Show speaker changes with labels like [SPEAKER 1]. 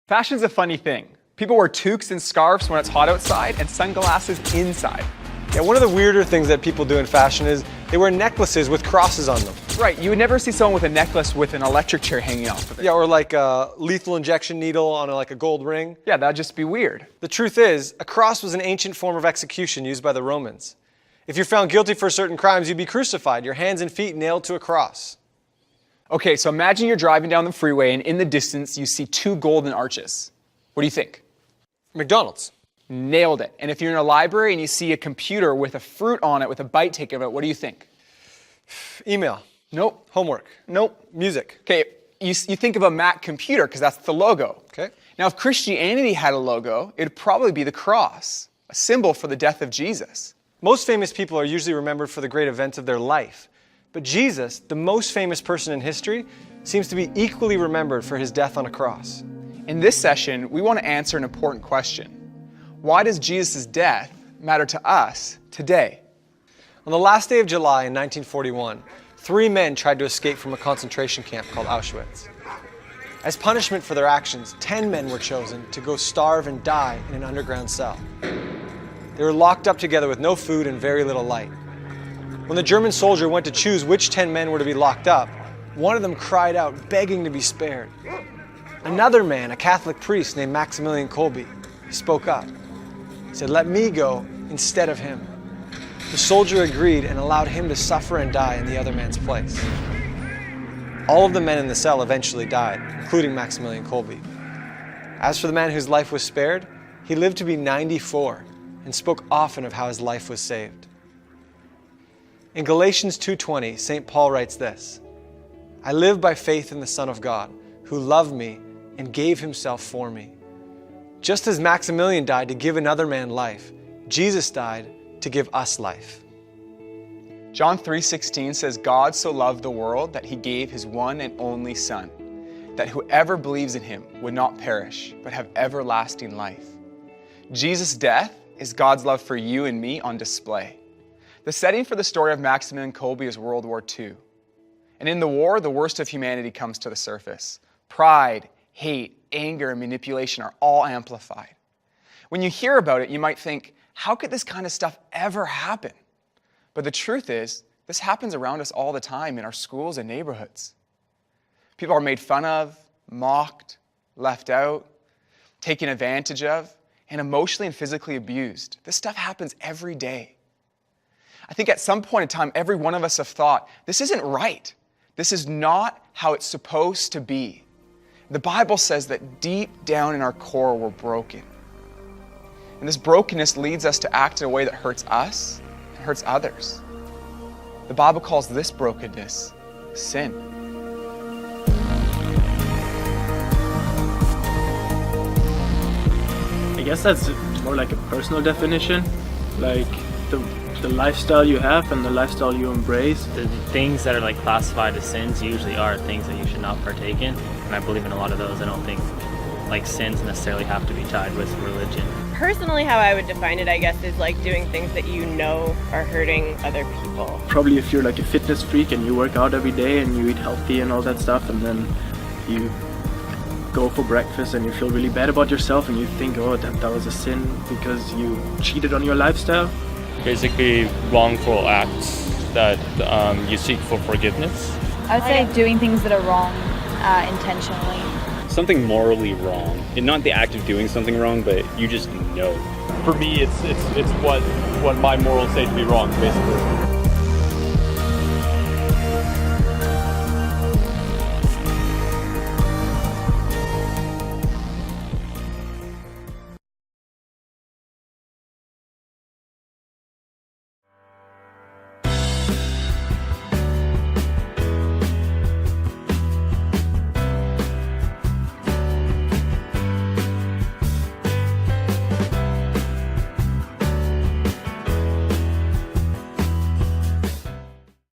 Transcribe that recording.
[SPEAKER 1] Fashion's a funny thing. People wear toques and scarves when it's hot outside and sunglasses inside.
[SPEAKER 2] Yeah, one of the weirder things that people do in fashion is they wear necklaces with crosses on them.
[SPEAKER 1] Right, you would never see someone with a necklace with an electric chair hanging off of it.
[SPEAKER 2] Yeah, or like a lethal injection needle on like a gold ring.
[SPEAKER 1] Yeah, that'd just be weird.
[SPEAKER 2] The truth is, a cross was an ancient form of execution used by the Romans. If you're found guilty for certain crimes, you'd be crucified, your hands and feet nailed to a cross.
[SPEAKER 1] Okay, so imagine you're driving down the freeway and in the distance you see two golden arches. What do you think?
[SPEAKER 2] McDonald's.
[SPEAKER 1] Nailed it. And if you're in a library and you see a computer with a fruit on it with a bite taken out, what do you think?
[SPEAKER 2] Email.
[SPEAKER 1] Nope.
[SPEAKER 2] Homework.
[SPEAKER 1] Nope.
[SPEAKER 2] Music.
[SPEAKER 1] Okay, you think of a Mac computer because that's the logo.
[SPEAKER 2] Okay.
[SPEAKER 1] Now, if Christianity had a logo, it'd probably be the cross, a symbol for the death of Jesus.
[SPEAKER 2] Most famous people are usually remembered for the great events of their life. But Jesus, the most famous person in history, seems to be equally remembered for his death on a cross.
[SPEAKER 1] In this session, we want to answer an important question. Why does Jesus' death matter to us today?
[SPEAKER 2] On the last day of July in 1941, 3 men tried to escape from a concentration camp called Auschwitz. As punishment for their actions, 10 men were chosen to go starve and die in an underground cell. They were locked up together with no food and very little light. When the German soldier went to choose which 10 men were to be locked up, one of them cried out, begging to be spared. Another man, a Catholic priest named Maximilian Kolbe, spoke up. He said, "Let me go instead of him." The soldier agreed and allowed him to suffer and die in the other man's place. All of the men in the cell eventually died, including Maximilian Kolbe. As for the man whose life was spared, he lived to be 94 and spoke often of how his life was saved. In Galatians 2:20, St. Paul writes this, "I live by faith in the Son of God, who loved me and gave himself for me." Just as Maximilian died to give another man life, Jesus died to give us life.
[SPEAKER 1] John 3:16 says, God so loved the world that he gave his one and only Son, that whoever believes in him would not perish, but have everlasting life. Jesus' death is God's love for you and me on display. The setting for the story of Maximilian Kolbe is World War II. And in the war, the worst of humanity comes to the surface. Pride, hate, anger, and manipulation are all amplified. When you hear about it, you might think, how could this kind of stuff ever happen? But the truth is, this happens around us all the time in our schools and neighborhoods. People are made fun of, mocked, left out, taken advantage of, and emotionally and physically abused. This stuff happens every day. I think at some point in time, every one of us have thought, this isn't right. This is not how it's supposed to be. The Bible says that deep down in our core, we're broken. And this brokenness leads us to act in a way that hurts us and hurts others. The Bible calls this brokenness sin.
[SPEAKER 3] I guess that's more like a personal definition, like the lifestyle you have and the lifestyle you embrace.
[SPEAKER 4] The things that are like classified as sins usually are things that you should not partake in, and I believe in a lot of those. I don't think like sins necessarily have to be tied with religion.
[SPEAKER 5] Personally, how I would define it, I guess, is like doing things that you know are hurting other people.
[SPEAKER 3] Probably if you're like a fitness freak and you work out every day and you eat healthy and all that stuff, and then you go for breakfast and you feel really bad about yourself and you think, oh, that was a sin because you cheated on your lifestyle.
[SPEAKER 6] Basically wrongful acts that you seek for forgiveness.
[SPEAKER 7] I would say doing things that are wrong intentionally.
[SPEAKER 8] Something morally wrong, and not the act of doing something wrong, but you just know.
[SPEAKER 9] For me, it's what my morals say to be wrong, basically.